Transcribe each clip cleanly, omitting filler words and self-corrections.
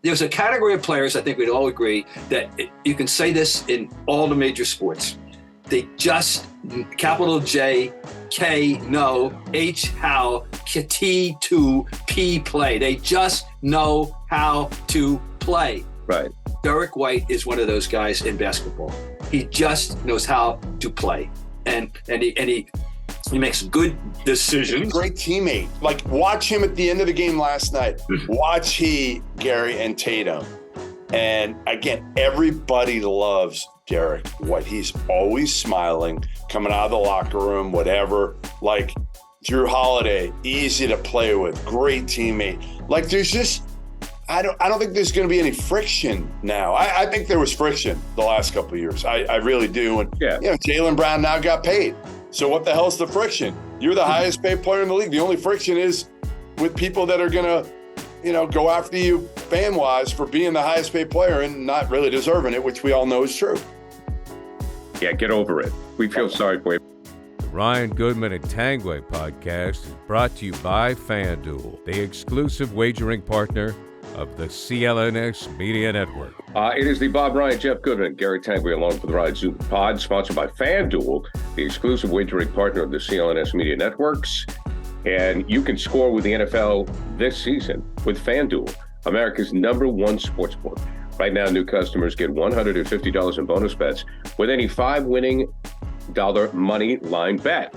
there's a category of players, I think we'd all agree, that you can say this in all the major sports. They just, capital J, K, no, H, how, T, to, P, play. They just know how to play. Right. Derek White is one of those guys in basketball. He just knows how to play. And he makes good decisions. Great teammate. Like, watch him at the end of the game last night. Watch Gary, and Tatum. And again, everybody loves Derek White. He's always smiling, coming out of the locker room, whatever. Like, Drew Holiday, easy to play with, great teammate. Like, there's just, I don't think there's going to be any friction now. I think there was friction the last couple of years. I really do. And Jaylen Brown now got paid. So what the hell's the friction? You're the highest paid player in the league. The only friction is with people that are going to, go after you fan-wise for being the highest paid player and not really deserving it, which we all know is true. Yeah, get over it. We feel sorry for you. The Ryan Goodman and Tanguay podcast is brought to you by FanDuel, the exclusive wagering partner of the CLNS Media Network. It is the Bob Ryan, Jeff Goodman, Gary Tanguay along for the Ryan Zoom Pod, sponsored by FanDuel, the exclusive wagering partner of the CLNS Media Networks. And you can score with the NFL this season with FanDuel, America's #1 sportsbook. Right now, new customers get $150 in bonus bets with any 5 winning dollar money line bet.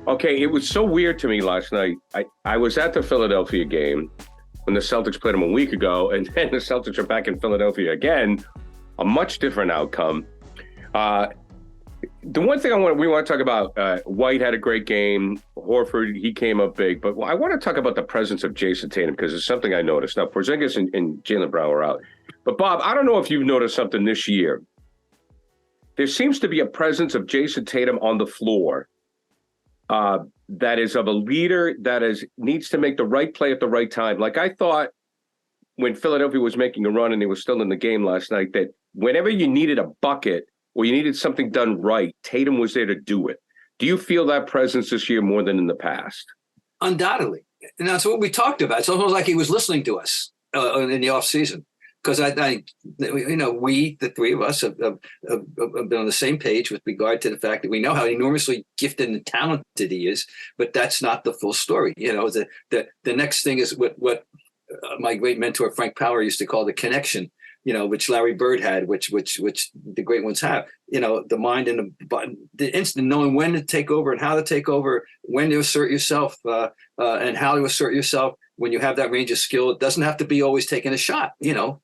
Okay, it was so weird to me last night. I was at the Philadelphia game when the Celtics played them a week ago, and then the Celtics are back in Philadelphia again, a much different outcome. The one thing we want to talk about, White had a great game. Horford, he came up big. But I want to talk about the presence of Jason Tatum because it's something I noticed. Now, Porzingis and Jaylen Brown are out. But, Bob, I don't know if you've noticed something this year. There seems to be a presence of Jason Tatum on the floor that is of a leader that needs to make the right play at the right time. Like I thought when Philadelphia was making a run and they were still in the game last night, that whenever you needed a bucket or you needed something done right, Tatum was there to do it. Do you feel that presence this year more than in the past? Undoubtedly. And that's what we talked about. It's almost like he was listening to us in the offseason. Because we, the three of us, have been on the same page with regard to the fact that we know how enormously gifted and talented he is, but that's not the full story. The next thing is what my great mentor Frank Power used to call the connection. Which Larry Bird had, which the great ones have. The mind and the instant knowing when to take over and how to take over, when to assert yourself, and how to assert yourself. When you have that range of skill, it doesn't have to be always taking a shot.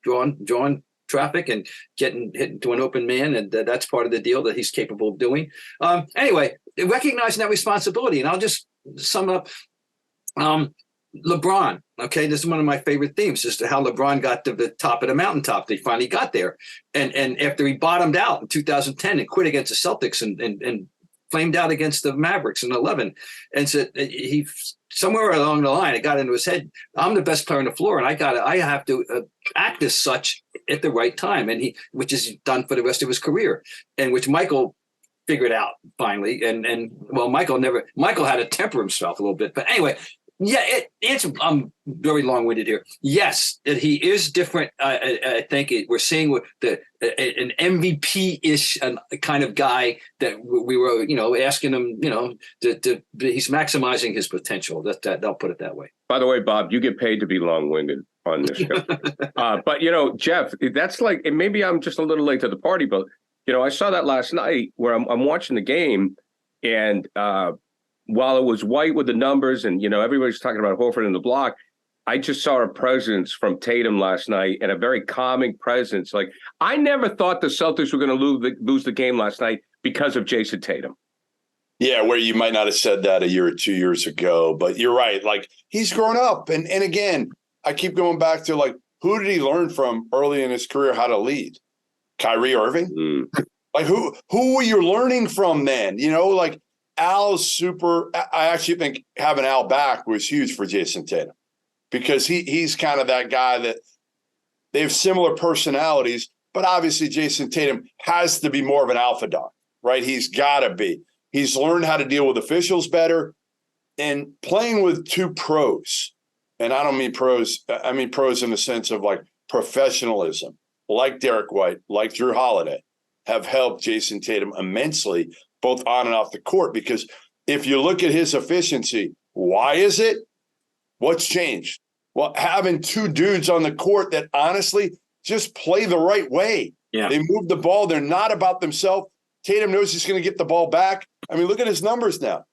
Drawing traffic and hit into an open man, and that's part of the deal that he's capable of doing. Anyway, recognizing that responsibility, and I'll just sum up. LeBron, okay, this is one of my favorite themes, as to how LeBron got to the top of the mountaintop. They finally got there, and after he bottomed out in 2010 and quit against the Celtics and flamed out against the Mavericks in 11, and said he somewhere along the line it got into his head, I'm the best player on the floor, and I have to act as such at the right time, and which is done for the rest of his career, and which Michael figured out finally, and Michael had to temper himself a little bit, but anyway. Yeah, I'm very long-winded here. Yes, he is different. I think we're seeing an MVP-ish kind of guy that we were, asking him, he's maximizing his potential. I'll put it that way. By the way, Bob, you get paid to be long-winded on this show. But, Jeff, that's like, and maybe I'm just a little late to the party, but, I saw that last night where I'm watching the game and while it was White with the numbers and, everybody's talking about Horford and the block, I just saw a presence from Tatum last night and a very calming presence. Like, I never thought the Celtics were going to lose the game last night because of Jason Tatum. Yeah, where you might not have said that a year or 2 years ago, but you're right. Like, he's grown up. And again, I keep going back to, like, who did he learn from early in his career how to lead? Kyrie Irving? Like, who were you learning from then? Al's super. I actually think having Al back was huge for Jason Tatum because he's kind of that guy that they have similar personalities, but obviously Jason Tatum has to be more of an alpha dog, right? He's got to be. He's learned how to deal with officials better and playing with two pros. And I don't mean pros. I mean pros in the sense of like professionalism, like Derek White, like Drew Holiday, have helped Jason Tatum immensely, both on and off the court. Because if you look at his efficiency, why is it? What's changed? Well, having two dudes on the court that honestly just play the right way. Yeah. They move the ball. They're not about themselves. Tatum knows he's going to get the ball back. I mean, look at his numbers now.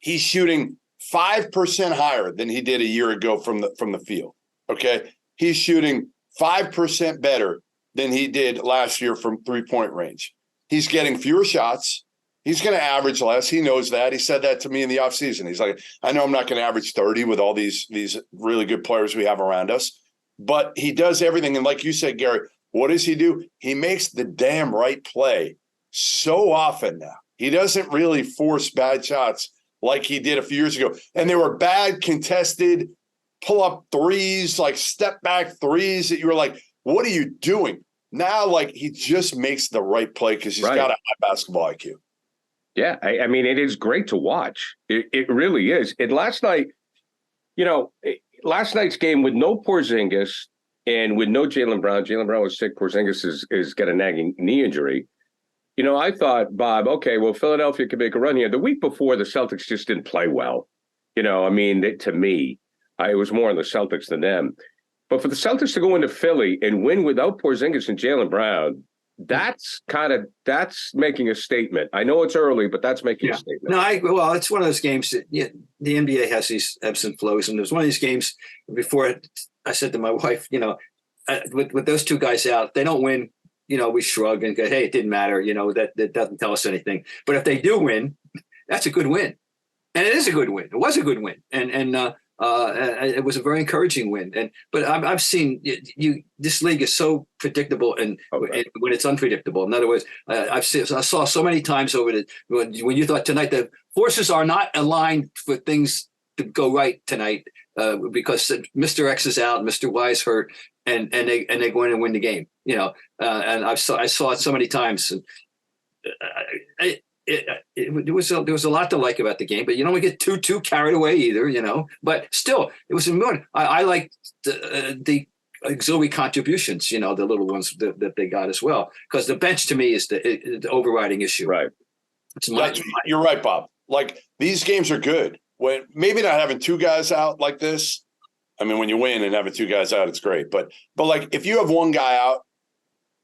He's shooting 5% higher than he did a year ago from the field. Okay. He's shooting 5% better than he did last year from 3-point range. He's getting fewer shots. He's going to average less. He knows that. He said that to me in the offseason. He's like, I know I'm not going to average 30 with all these really good players we have around us, but he does everything. And like you said, Gary, what does he do? He makes the damn right play so often now. He doesn't really force bad shots like he did a few years ago. And they were bad contested pull-up threes, like step-back threes that you were like, what are you doing? Now, like, he just makes the right play because he's got a high basketball IQ. Yeah, I mean, it is great to watch. It really is. And last night, last night's game with no Porzingis and with no Jaylen Brown was sick. Porzingis is got a nagging knee injury. I thought, Bob, okay, well, Philadelphia could make a run here. The week before, the Celtics just didn't play well. To me, it was more on the Celtics than them. But for the Celtics to go into Philly and win without Porzingis and Jaylen Brown, that's making a statement. I know it's early, but that's making a statement. No, it's one of those games that the NBA has these ebbs and flows, and there's one of these games before I said to my wife, with those two guys out, they don't win. We shrug and go, hey, it didn't matter. That doesn't tell us anything. But if they do win, that's a good win, and it is a good win. It was a good win, and it was a very encouraging win. But I've seen this league is so predictable, and when it's unpredictable. In other words, I saw so many times when you thought tonight the forces are not aligned for things to go right tonight because Mr. X is out, Mr. Y is hurt, and they're going to win the game. And I saw it so many times. And there was a lot to like about the game, but you don't get too carried away either, But still, it was important. I like the auxiliary contributions, the little ones that they got as well, because the bench to me is the overriding issue. Right. You're right, Bob. Like, these games are good. When maybe not having two guys out like this. I mean, when you win and having two guys out, it's great. But like, if you have one guy out,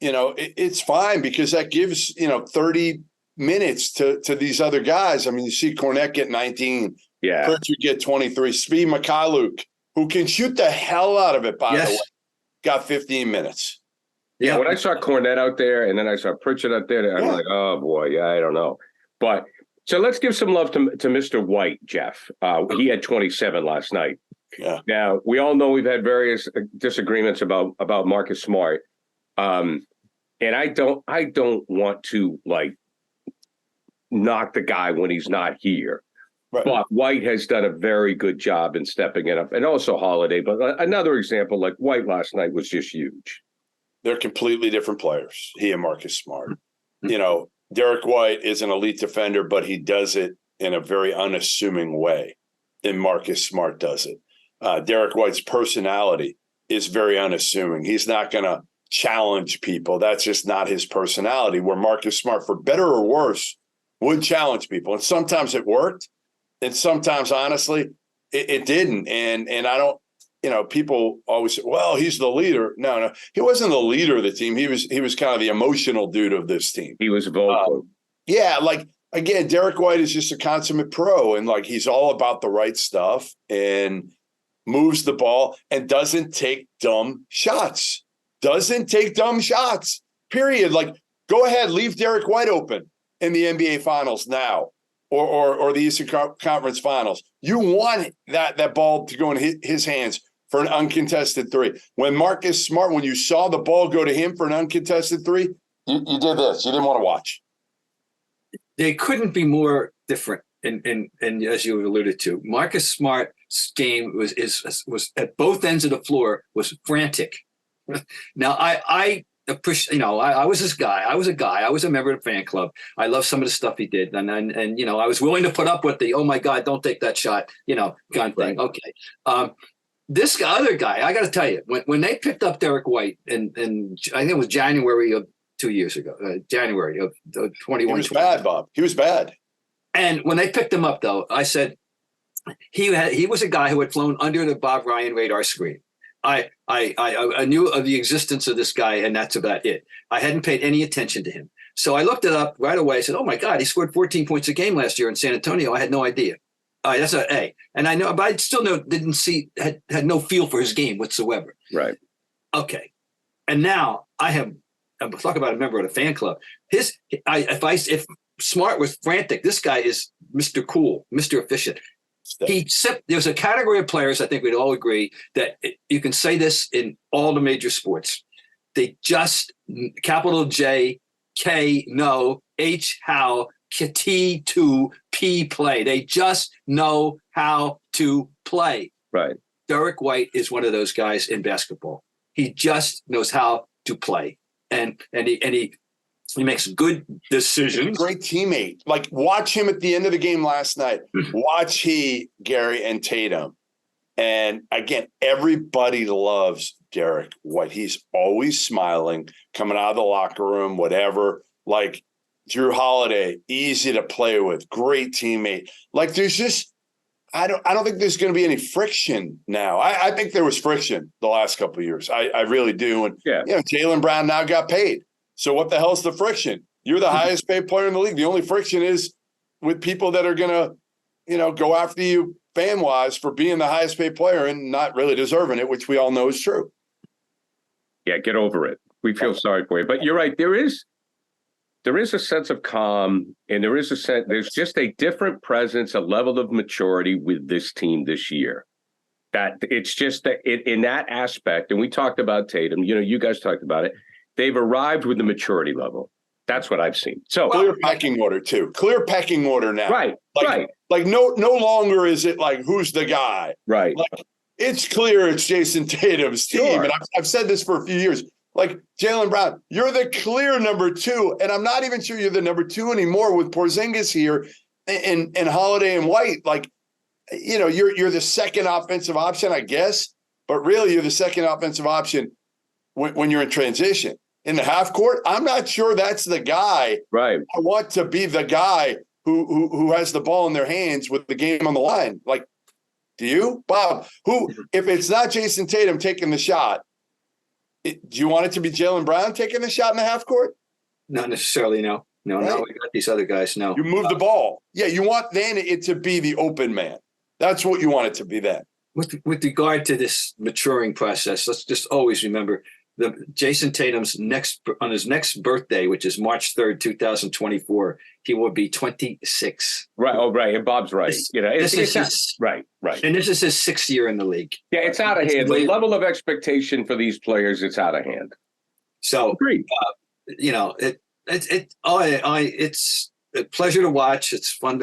it's fine because that gives 30 minutes to these other guys. I mean, you see Cornette get 19. Yeah. Pritchard get 23. Speed Mikhailuk, who can shoot the hell out of it, by the way, got 15 minutes. Yeah, when I saw Cornette out there and then I saw Pritchard out there, I'm like, oh, boy, I don't know. But so let's give some love to Mr. White, Jeff. He had 27 last night. Yeah. Now, we all know we've had various disagreements about Marcus Smart. And I don't want to, knock the guy when he's not here. Right. But White has done a very good job in stepping it up, and also Holiday. But another example, like White last night, was just huge. They're completely different players, he and Marcus Smart. Derek White is an elite defender, but he does it in a very unassuming way, and Marcus Smart does it. Derek White's personality is very unassuming. He's not going to challenge people. That's just not his personality, where Marcus Smart, for better or worse, would challenge people. And sometimes it worked. And sometimes, honestly, it didn't. And I don't, people always say, well, he's the leader. No, he wasn't the leader of the team. He was kind of the emotional dude of this team. He was vocal. Again, Derek White is just a consummate pro. And he's all about the right stuff and moves the ball and doesn't take dumb shots. Period. Go ahead, leave Derek White open in the NBA Finals now, or the Eastern Conference Finals. You want that ball to go in his hands for an uncontested three. When Marcus Smart, when you saw the ball go to him for an uncontested three, you did this. You didn't want to watch. They couldn't be more different. And as you alluded to, Marcus Smart's game was at both ends of the floor was frantic. Now I appreciate, I was this guy. I was a member of the fan club. I love some of the stuff he did, and I was willing to put up with the, oh my God, don't take that shot, kind of thing. Okay, this other guy, I got to tell you, when they picked up Derek White, and I think it was January of 2 years ago, January of 21. He was bad, Bob. He was bad. And when they picked him up, though, I said he was a guy who had flown under the Bob Ryan radar screen. I knew of the existence of this guy, and that's about it. I hadn't paid any attention to him. So I looked it up right away. I said, oh, my God, he scored 14 points a game last year in San Antonio. I had no idea. That's an A. And I know, but I still had no feel for his game whatsoever. Right. Okay. And now I'm talk about a member of the fan club. If Smart was frantic, this guy is Mr. Cool, Mr. Efficient. There's a category of players, I think we'd all agree, that you can say this in all the major sports. They just, capital J, K, no, H, how, T, to, P, play. They just know how to play. Right. Derek White is one of those guys in basketball. He just knows how to play. And he makes good decisions. Great teammate. Like, watch him at the end of the game last night. Watch Gary, and Tatum. And again, everybody loves Derek White. He's always smiling, coming out of the locker room, whatever. Like, Drew Holiday, easy to play with, great teammate. Like, there's just, I don't think there's going to be any friction now. I think there was friction the last couple of years. I really do. And Jaylen Brown now got paid. So what the hell's the friction? You're the highest paid player in the league. The only friction is with people that are going to, go after you fan-wise for being the highest paid player and not really deserving it, which we all know is true. Yeah, get over it. We feel sorry for you. But you're right. There is a sense of calm, and there's just a different presence, a level of maturity with this team this year. That it's just that in that aspect, and we talked about Tatum, you guys talked about it. They've arrived with the maturity level. That's what I've seen. So clear pecking order too. Clear pecking order now. Right. Right. Like no longer is it like who's the guy. Right. Like, it's clear it's Jason Tatum's team, Sure. and I've said this for a few years. Like, Jaylen Brown, you're the clear number 2, and I'm not even sure you're the number 2 anymore with Porzingis here and Holiday and White. Like, you're the second offensive option, I guess, but really you're the second offensive option when you're in transition. In the half court, I'm not sure that's the guy. Right. I want to be the guy who has the ball in their hands with the game on the line. Like, do you, Bob? If it's not Jason Tatum taking the shot, do you want it to be Jaylen Brown taking the shot in the half court? Not necessarily, no. No, right. We got these other guys, no. You move the ball. Yeah, you want then it to be the open man. That's what you want it to be then. With regard to this maturing process, let's just always remember Jason Tatum's on his next birthday, which is March 3rd, 2024, he will be 26. Right. Oh, right. And Bob's right. Right. And this is his 6th year in the league. Yeah, it's out of hand. The level of expectation for these players, it's out of hand. So, agreed. It's a pleasure to watch. It's fun,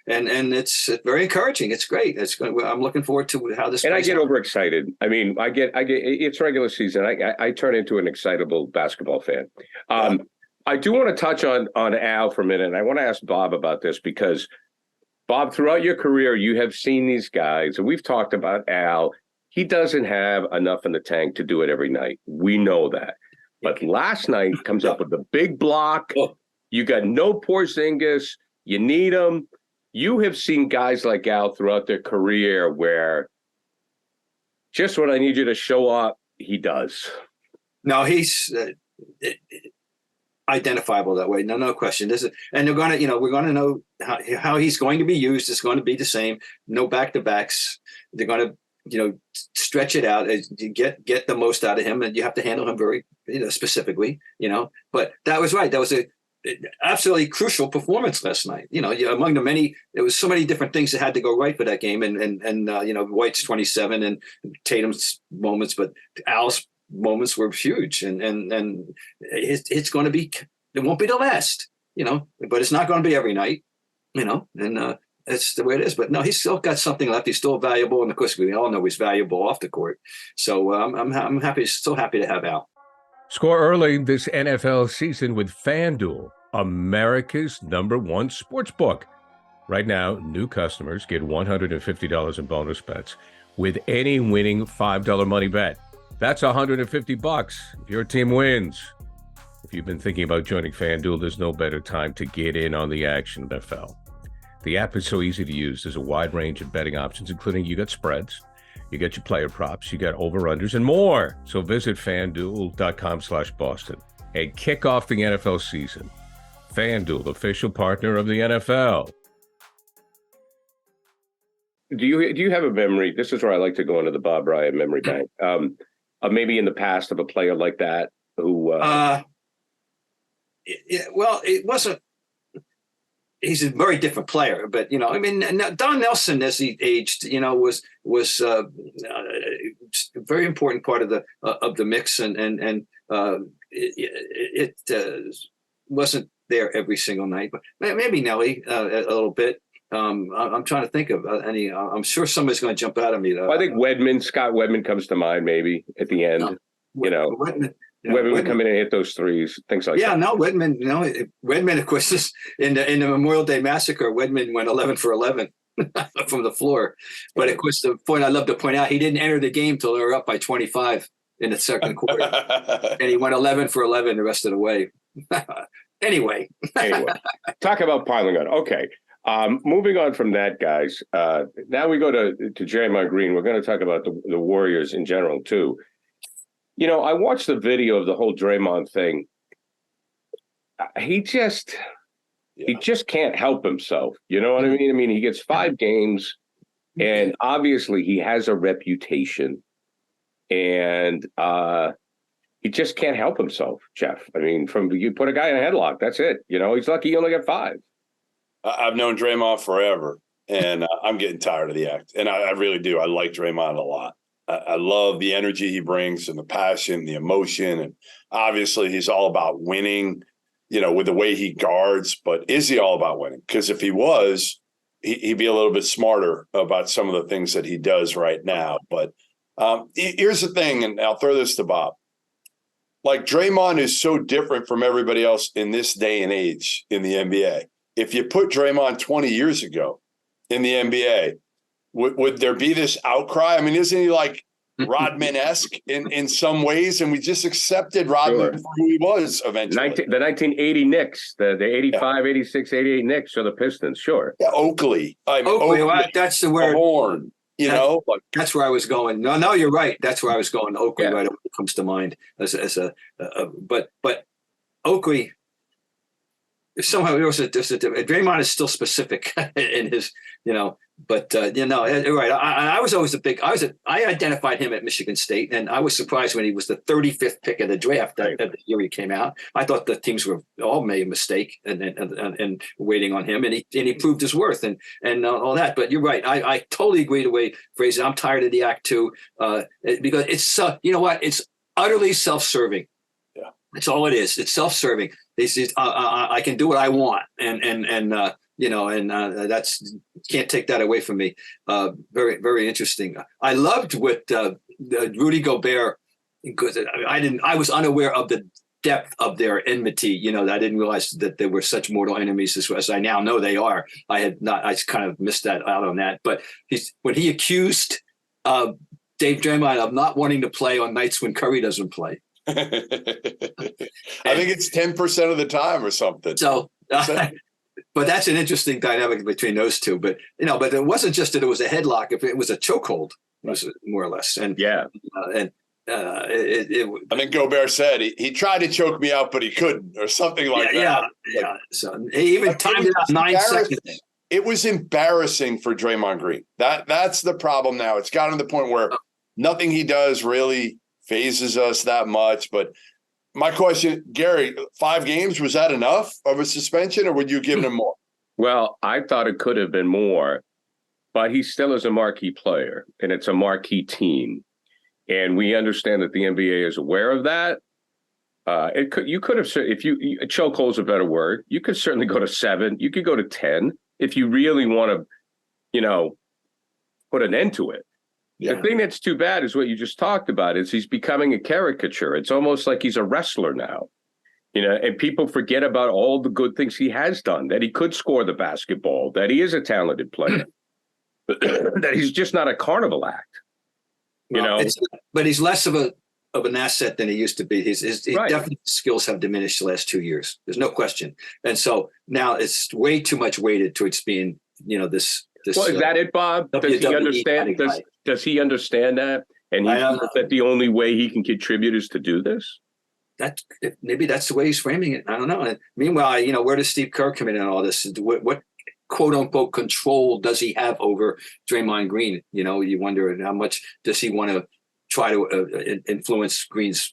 and it's very encouraging. It's great. I'm looking forward to how this. And I get overexcited. I mean, I get. It's regular season. I turn into an excitable basketball fan. I do want to touch on Al for a minute. And I want to ask Bob about this because, Bob, throughout your career, you have seen these guys, and we've talked about Al. He doesn't have enough in the tank to do it every night. We know that. But last night comes up with the big block. You got no Porzingis. You need him. You have seen guys like Al throughout their career where just when I need you to show up, he does. No, he's identifiable that way. No question. And they're going to, we're going to know how he's going to be used. It's going to be the same. No back-to-backs. They're going to, stretch it out. Get the most out of him, and you have to handle him very, specifically. But that was right. That was a absolutely crucial performance last night. Among the many, there was so many different things that had to go right for that game. And White's 27 and Tatum's moments, but Al's moments were huge. And it's going to be, it won't be the last, but it's not going to be every night, and that's the way it is. But no, he's still got something left. He's still valuable. And of course, we all know he's valuable off the court. So I'm happy, still happy to have Al. Score early this NFL season with FanDuel, America's #1 sports book. Right now, new customers get $150 in bonus bets with any winning $5 money bet. That's $150 if your team wins. If you've been thinking about joining FanDuel, there's no better time to get in on the action, NFL. The app is so easy to use. There's a wide range of betting options, including you got spreads, you got your player props, you got over-unders, and more. So visit FanDuel.com/Boston and kick off the NFL season. FanDuel, official partner of the NFL. Do you have a memory? This is where I like to go into the Bob Bryant memory bank. Maybe in the past of a player like that who. Well, it wasn't. He's a very different player, but I mean, Don Nelson, as he aged, was a very important part of the mix, and it wasn't there every single night, but maybe Nelly a little bit. I'm trying to think of any. I'm sure somebody's going to jump out at me though. I think Scott Wedman comes to mind maybe at the end. Wedman would come in and hit those threes, things like that. Yeah, no, Wedman, of course, in the Memorial Day Massacre, Wedman went 11 for 11 from the floor. But of course, the point I love to point out, he didn't enter the game till they were up by 25 in the second quarter, and he went 11 for 11 the rest of the way. Anyway, talk about piling on. Okay. Moving on from that, guys. Now we go to Draymond Green. We're going to talk about the Warriors in general, too. I watched the video of the whole Draymond thing. He just can't help himself. You know what I mean? I mean, he gets 5 games, and obviously he has a reputation, and he just can't help himself, Jeff. I mean, you put a guy in a headlock, that's it. He's lucky he only got 5. I've known Draymond forever, and I'm getting tired of the act. And I really do. I like Draymond a lot. I love the energy he brings and the passion, the emotion. And obviously he's all about winning, with the way he guards. But is he all about winning? Because if he was, he'd be a little bit smarter about some of the things that he does right now. But here's the thing, and I'll throw this to Bob. Like, Draymond is so different from everybody else in this day and age in the NBA. If you put Draymond 20 years ago in the NBA, would there be this outcry? I mean, isn't he like Rodman-esque in some ways? And we just accepted Rodman for who he was eventually. The 1980 Knicks, the 85, 86, 88 Knicks are the Pistons, sure. Yeah, Oakley. Oakley, that's the word. Horn, That's where I was going. No, you're right. That's where I was going. Oakley right away comes to mind but Oakley. Somehow Draymond is still specific in his, but you're right. I was always I identified him at Michigan State, and I was surprised when he was the 35th pick of the draft the year he came out. I thought the teams were all made a mistake and waiting on him, and he proved his worth and all that. But you're right. I totally agree the way phrase it. I'm tired of the act too, because it's it's utterly self-serving. That's all it is. It's self-serving. I can do what I want, and that's can't take that away from me. Very, very interesting. I loved what Rudy Gobert, because I was unaware of the depth of their enmity. I didn't realize that they were such mortal enemies as I now know they are. I kind of missed that out on that. But when he accused Dave Draymond of not wanting to play on nights when Curry doesn't play. I think it's 10% of the time or something. So, but that's an interesting dynamic between those two. But but it wasn't just that it was a headlock; if it was a chokehold, it was more or less. And I think Gobert said he tried to choke me out, but he couldn't, or something like that. Yeah. So he even timed it out 9 seconds. It was embarrassing for Draymond Green. That's the problem now. It's gotten to the point where nothing he does really phases us that much. But my question, Gary, 5 games, was that enough of a suspension, or would you give him more? Well, I thought it could have been more, but he still is a marquee player, and it's a marquee team. And we understand that the NBA is aware of that. You could have, if a chokehold is a better word, you could certainly go to 7. You could go to 10 if you really want to, put an end to it. Yeah. The thing that's too bad is what you just talked about is he's becoming a caricature. It's almost like he's a wrestler now, and people forget about all the good things he has done, that he could score the basketball, that he is a talented player, that he's just not a carnival act. But he's less of an asset than he used to be. His Right. definitely skills have diminished the last 2 years. There's no question. And so now it's way too much weighted towards being, this. Well, is that it, Bob? Does he WWE understand? Does he understand that? And he feels that the only way he can contribute is to do this? Maybe that's the way he's framing it. I don't know. And meanwhile, where does Steve Kerr come in and all this? What quote unquote control does he have over Draymond Green? You wonder how much does he want to try to influence Green's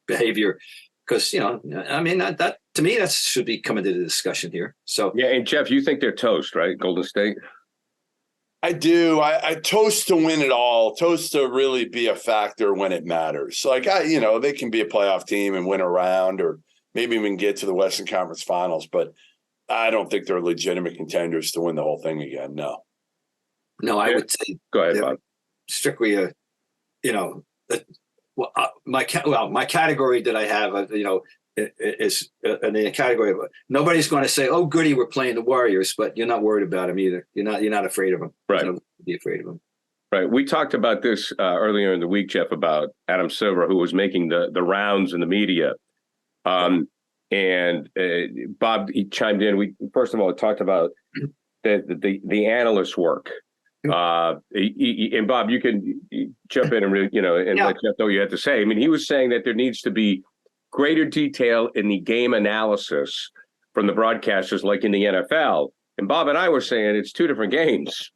behavior? Because that to me that should be coming to the discussion here. So yeah, and Jeff, you think they're toast, right? Golden State. I do. I toast to win it all. Toast to really be a factor when it matters. Like they can be a playoff team and win a round, or maybe even get to the Western Conference Finals. But I don't think they're legitimate contenders to win the whole thing again. No, I would say go ahead, Bob. Strictly my category that I have, is in a category of nobody's going to say, "Oh, goody, we're playing the Warriors," but you're not worried about them either. You're not afraid of them. Right. Be afraid of them. Right. We talked about this earlier in the week, Jeff, about Adam Silver, who was making the rounds in the media. And Bob, he chimed in. We first of all talked about the analysts' work. And Bob, you can jump in and let Jeff know what you have to say. I mean, he was saying that there needs to be greater detail in the game analysis from the broadcasters, like in the NFL. And Bob and I were saying it's two different games.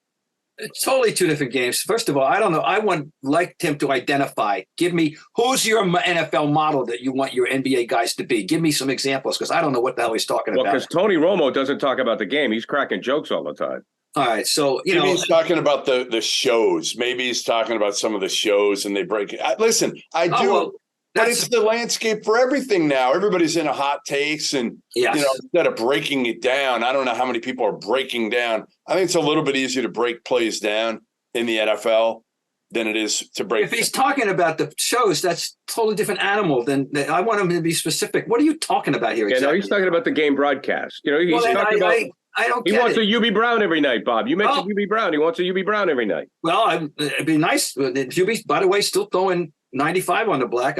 It's totally two different games. First of all, I don't know. I would like him to identify. Give me who's your NFL model that you want your NBA guys to be. Give me some examples, because I don't know what the hell he's talking about. Well, because Tony Romo doesn't talk about the game. He's cracking jokes all the time. All right, so maybe he's talking about the shows. Maybe he's talking about some of the shows, and they break it. Listen, I do. Well, but it's the landscape for everything now. Everybody's in a hot takes, and instead of breaking it down, I don't know how many people are breaking down. I think it's a little bit easier to break plays down in the NFL than it is to break. If he's talking about the shows, that's a totally different animal. I want him to be specific. What are you talking about here? Exactly? Yeah, no, he's talking about the game broadcast. He's talking about. I don't. He wants a UB Brown every night, Bob. You mentioned UB Brown. He wants a UB Brown every night. Well, it'd be nice. UB, by the way, still throwing 95 on the black.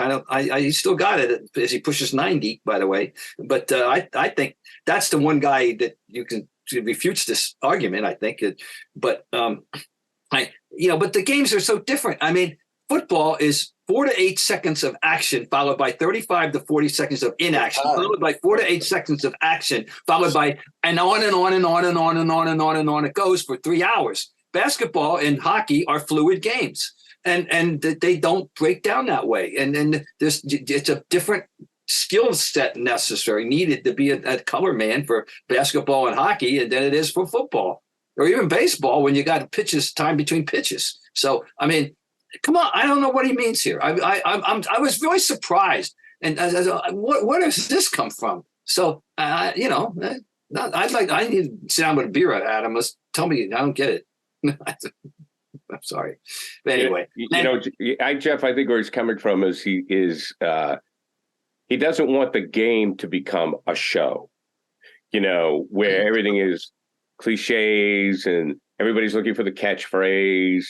He still got it as he pushes 90, by the way. But I think that's the one guy that you can refute this argument. I think, but the games are so different. I mean, football is 4 to 8 seconds of action, followed by 35 to 40 seconds of inaction, followed by 4 to 8 seconds of action, followed by and on and on and on and on and on and on and on it goes for 3 hours. Basketball and hockey are fluid games. And they don't break down that way. And it's a different skill set needed to be a color man for basketball and hockey than it is for football or even baseball when you got time between pitches. So, I mean, come on, I don't know what he means here. I was really surprised. And where does this come from? So, I need to sit down with a beer, Adam. Let's tell me, I don't get it. I'm sorry. But anyway. Jeff, I think where he's coming from is he doesn't want the game to become a show, where everything is cliches and everybody's looking for the catchphrase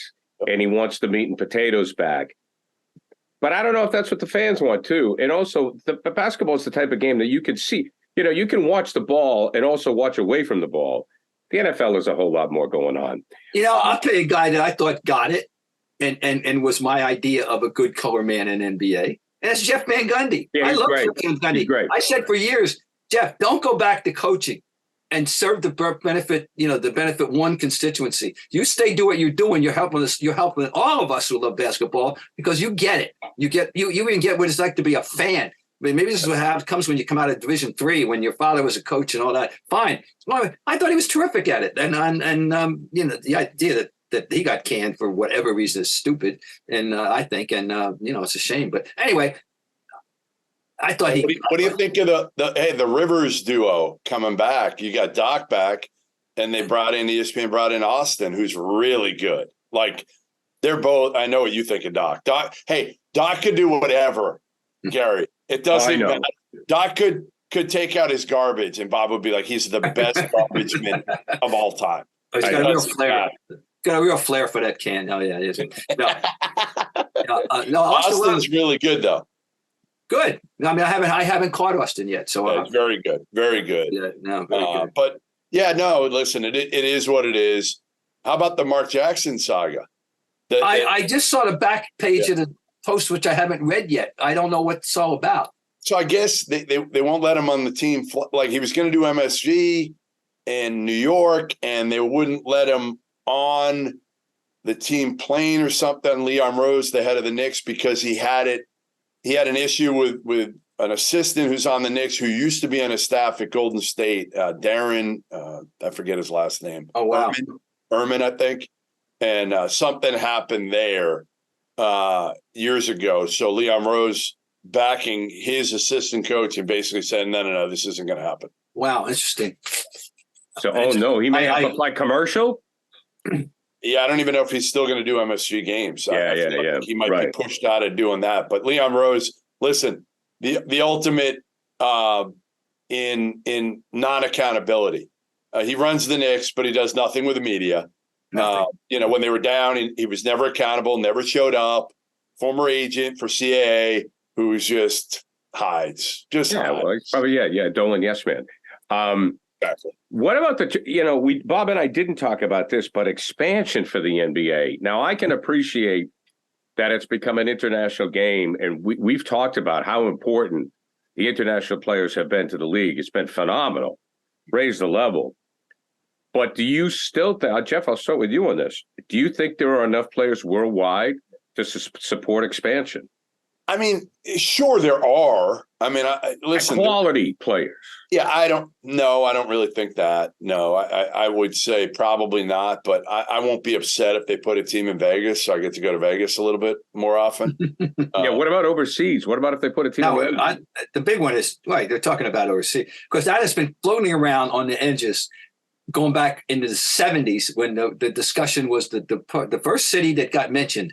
and he wants the meat and potatoes back. But I don't know if that's what the fans want too. And also the basketball is the type of game that you can see, you can watch the ball and also watch away from the ball. The NFL is a whole lot more going on. I'll tell you a guy that I thought got it and was my idea of a good color man in NBA. And that's Jeff Van Gundy. Yeah, I love great. Jeff Van Gundy. He's great. I said for years, Jeff, don't go back to coaching and serve the benefit, the benefit one constituency. You stay do what you're doing. You're helping us. You're helping all of us who love basketball because you get it. You even get what it's like to be a fan. I mean, maybe this is what comes when you come out of Division III, when your father was a coach and all that. Fine. I thought he was terrific at it. And the idea that he got canned for whatever reason is stupid. And I think, it's a shame. But anyway, I thought he. What do you think of the Rivers duo coming back? You got Doc back, and they ESPN brought in Austin, who's really good. Like, they're both. I know what you think of Doc. Doc could do whatever, Gary. It doesn't matter. Doc could take out his garbage, and Bob would be like, he's the best garbage man of all time. He's got a real flair. got a real flair for that can. Oh yeah, it is. No, no, Austin's really good though. Good. I mean, I haven't caught Austin yet, so Yeah, it's very good, very good. Yeah, no, very good. But yeah, no, listen, it is what it is. How about the Mark Jackson saga? I just saw the back page of the post, which I haven't read yet. I don't know what it's all about. So I guess they won't let him on the team. Like he was going to do MSG in New York, and they wouldn't let him on the team plane or something. Leon Rose, the head of the Knicks, because he had an issue with an assistant who's on the Knicks who used to be on his staff at Golden State, Darren. I forget his last name. Oh wow, Ehrman, I think. And something happened there years ago. So Leon Rose backing his assistant coach and basically said, no, this isn't going to happen. Wow, interesting. So, he may have applied commercial. Yeah, I don't even know if he's still going to do MSG games. Yeah. He might be pushed out of doing that. But Leon Rose, listen, the ultimate in non-accountability. He runs the Knicks, but he does nothing with the media. When they were down, he was never accountable, never showed up. Former agent for CAA, who just hides. Hides. Well, probably Dolan, yes, man. Exactly. What about Bob and I didn't talk about this, but expansion for the NBA. Now, I can appreciate that it's become an international game, and we've talked about how important the international players have been to the league. It's been phenomenal, raised the level. But do you still think, Jeff, I'll start with you on this. Do you think there are enough players worldwide to support expansion? I mean, sure there are. I mean, listen. Quality players. Yeah, I don't really think that. No, I would say probably not, but I won't be upset if they put a team in Vegas, so I get to go to Vegas a little bit more often. What about overseas? What about if they put a team in the big one is, right, they're talking about overseas, because that has been floating around on the edges going back into the 70s when the discussion was the first city that got mentioned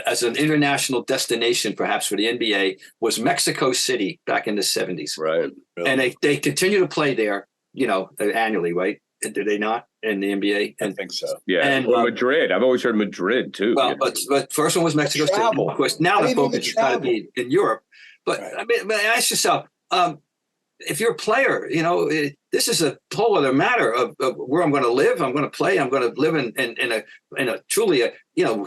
as an international destination, perhaps for the NBA, was Mexico City back in the 70s. Right. Really? And they continue to play there, annually, right? Do they not in the NBA? I think so. Yeah. And Madrid. I've always heard Madrid too. Well, but first one was Mexico City. Of course, now the focus is got to be in Europe. But right. I mean, ask yourself, if you're a player, this is a whole other matter of where I'm going to live. I'm going to play. I'm going to live in a truly,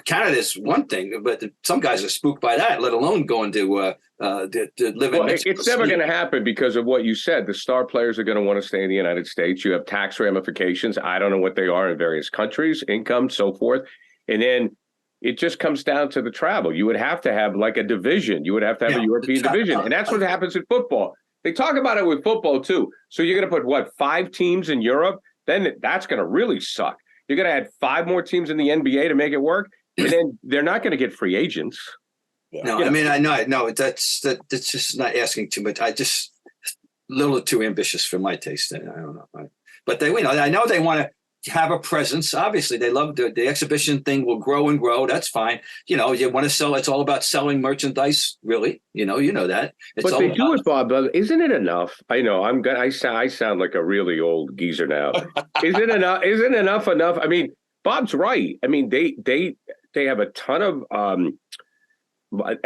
Canada is one thing, but some guys are spooked by that, let alone going to live in Mexico. It's never going to happen because of what you said. The star players are going to want to stay in the United States. You have tax ramifications. I don't know what they are in various countries, income, so forth. And then it just comes down to the travel. You would have to have like a division. You would have to have a European division. And that's what happens in football. They talk about it with football, too. So you're going to put, 5 teams in Europe? Then that's going to really suck. You're going to add 5 more teams in the NBA to make it work? And then they're not going to get free agents. Yeah. No, I mean, I know that's just not asking too much. A little too ambitious for my taste. I don't know. But I know they want to have a presence. Obviously, they love the exhibition thing will grow and grow. That's fine. You want to sell. It's all about selling merchandise, really. You know that. But they do it, Bob. Isn't it enough? I know. I sound like a really old geezer now. Isn't enough? Isn't enough? I mean, Bob's right. I mean, they have a ton of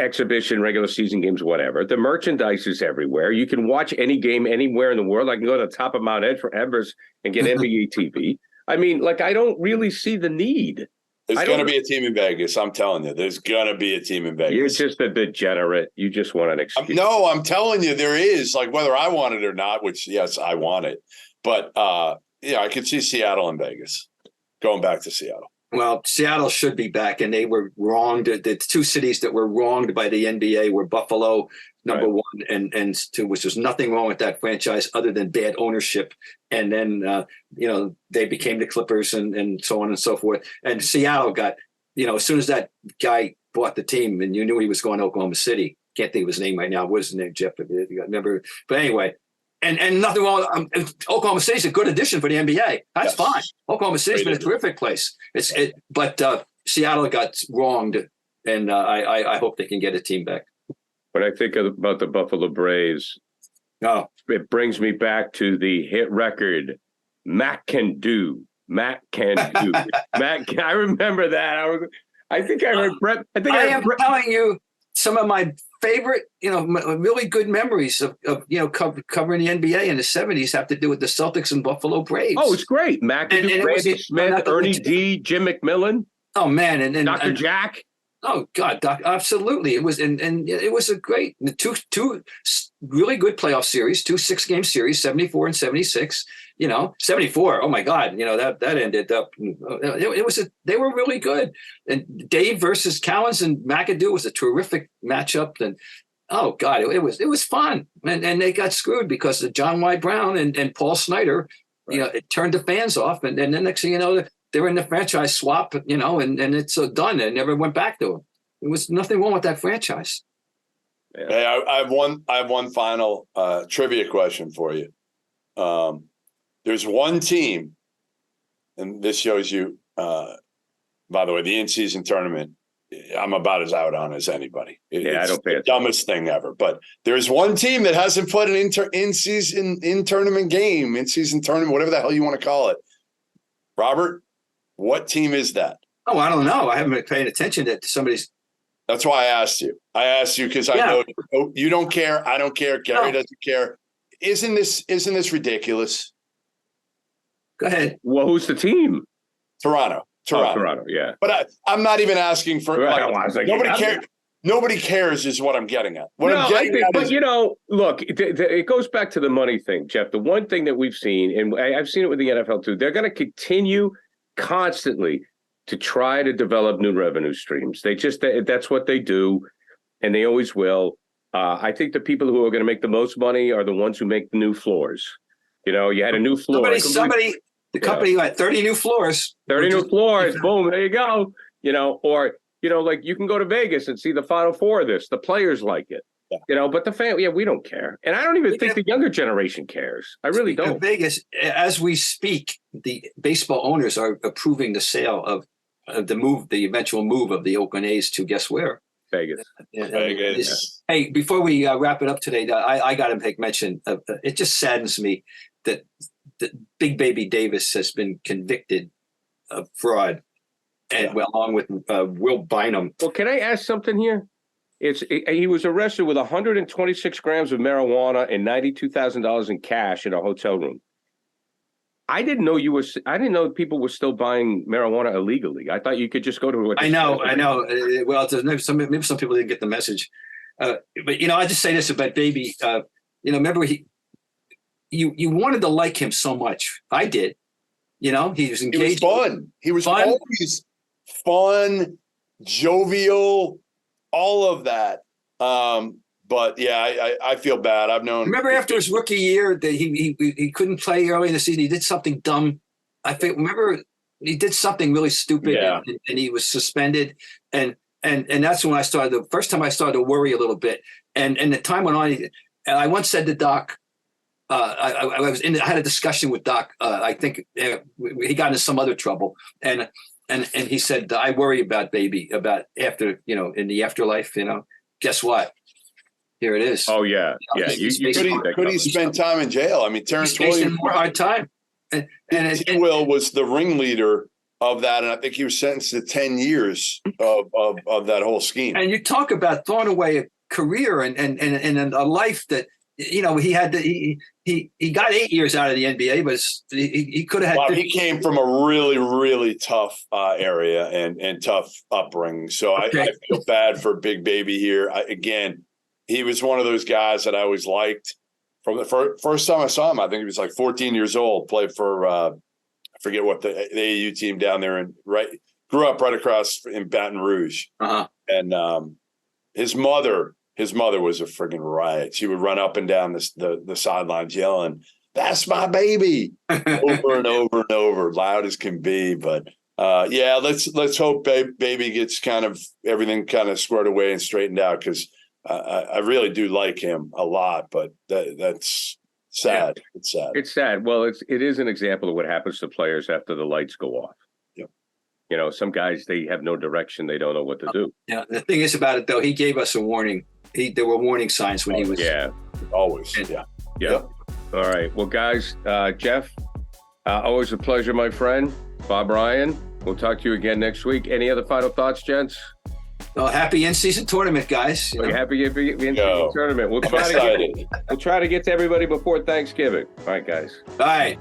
exhibition, regular season games, whatever. The merchandise is everywhere. You can watch any game anywhere in the world. I can go to the top of Mount Everest and get NBA TV. I mean, I don't really see the need. There's going to be a team in Vegas. I'm telling you, there's going to be a team in Vegas. You're just a degenerate. You just want an excuse. No, I'm telling you, there is. Whether I want it or not, which, yes, I want it. But, I could see Seattle and Vegas going back to Seattle. Well, Seattle should be back, and they were wronged. The 2 cities that were wronged by the NBA were Buffalo, number 1, and 2, which was nothing wrong with that franchise other than bad ownership. And then, they became the Clippers and so on and so forth. And Seattle got, as soon as that guy bought the team and you knew he was going to Oklahoma City, can't think of his name right now. What is his name, Jeff? If you remember. But anyway, and nothing wrong. Oklahoma City's a good addition for the NBA. That's fine. Oklahoma City's been a terrific place. But Seattle got wronged, and I hope they can get a team back. When I think about the Buffalo Braves, it brings me back to the hit record, Mac Can Do. Matt can do. I remember that. I think I heard Brett. I am telling you some of my favorite, really good memories of covering the NBA in the 70s have to do with the Celtics and Buffalo Braves. Oh, it's great. McAdoo, Randy Smith, Ernie D, Jim McMillan. Oh man, and Dr. Jack. Oh God, Doc, absolutely. It was and it was a great two really good playoff series, 2 6-game series, 74 and 76. 74. Oh my God, that ended up. They were really good. And Dave versus Cowens and McAdoo was a terrific matchup. And oh God, it was fun. And they got screwed because of John Y. Brown and Paul Snyder. Right. It turned the fans off, and then the next thing you know, they were in the franchise swap, and it's done. It never went back to them. There was nothing wrong with that franchise. Yeah. Hey, I have one final trivia question for you. There's one team, and this shows you, by the way, the in-season tournament, I'm about as out on as anybody. I don't pay the dumbest thing ever. But there's one team that hasn't put an in-season tournament, whatever the hell you want to call it. Robert, what team is that? Oh, I don't know. I haven't been paying attention to somebody's. That's why I asked you. I asked you because I know you don't care. I don't care. Gary doesn't care. Isn't this ridiculous? Go ahead. Well, who's the team? Toronto. Oh, Toronto, yeah. But I'm not even asking for nobody cares. Nobody cares is what I'm getting at. Look, it goes back to the money thing, Jeff. The one thing that we've seen, and I've seen it with the NFL too, they're going to continue constantly to try to develop new revenue streams. That's what they do, and they always will. I think the people who are going to make the most money are the ones who make the new floors. You had a new floor. The company had 30 new floors. 30 new floors. Boom. There you go. Like you can go to Vegas and see the Final Four of this. The players like it. Yeah. But the fan, we don't care. And I don't even think the younger generation cares. I really don't. Vegas, as we speak, the baseball owners are approving the sale of the eventual move of the Oakland A's to guess where? Vegas. Vegas. Hey, before we wrap it up today, I got to make mention of, it just saddens me that Big Baby Davis has been convicted of fraud, and along with Will Bynum. Well, can I ask something here? He was arrested with 126 grams of marijuana and $92,000 in cash in a hotel room. I didn't know people were still buying marijuana illegally. I thought you could just go to it. I know. Well, maybe some people didn't get the message. But I just say this about Baby. Remember you wanted to like him so much. I did. He was engaged. He was fun. He was always fun, jovial, all of that. But I feel bad. I've known. Remember after his rookie year that he couldn't play early in the season. He did something dumb. Remember he did something really stupid, and he was suspended. And that's when the first time I started to worry a little bit. And the time went on. And I once said to Doc, I had a discussion with Doc. I think he got into some other trouble, and he said, I worry about Baby, about after in the afterlife. Guess what? Here it is. Oh yeah, Could he spend time in jail? I mean, Terrence Williams more hard time. And Will was the ringleader of that, and I think he was sentenced to 10 years of that whole scheme. And you talk about throwing away a career and a life that he had. He got 8 years out of the NBA, but he could have had. He came from a really, really tough area and tough upbringing. So I feel bad for Big Baby here. He was one of those guys that I always liked. From the first time I saw him, I think he was like 14 years old. Played for I forget what the AAU team down there, and grew up right across in Baton Rouge. Uh-huh. And his mother was a friggin' riot. She would run up and down the sidelines yelling, "That's my baby," over and over and over, loud as can be. But let's hope Baby gets kind of everything kind of squared away and straightened out, because I really do like him a lot. But that's sad. Yeah. It's sad. It's sad. Well, it is an example of what happens to players after the lights go off. Yeah. Some guys, they have no direction. They don't know what to do. Yeah. The thing is about it, though, he gave us a warning. There were warning signs when he was. Yeah, always. Yeah. All right. Well, guys, Jeff, Always a pleasure, my friend. Bob Ryan, we'll talk to you again next week. Any other final thoughts, gents? Well, happy in-season tournament, guys. You know? Happy in-season tournament. We'll try to get to everybody before Thanksgiving. All right, guys. All right.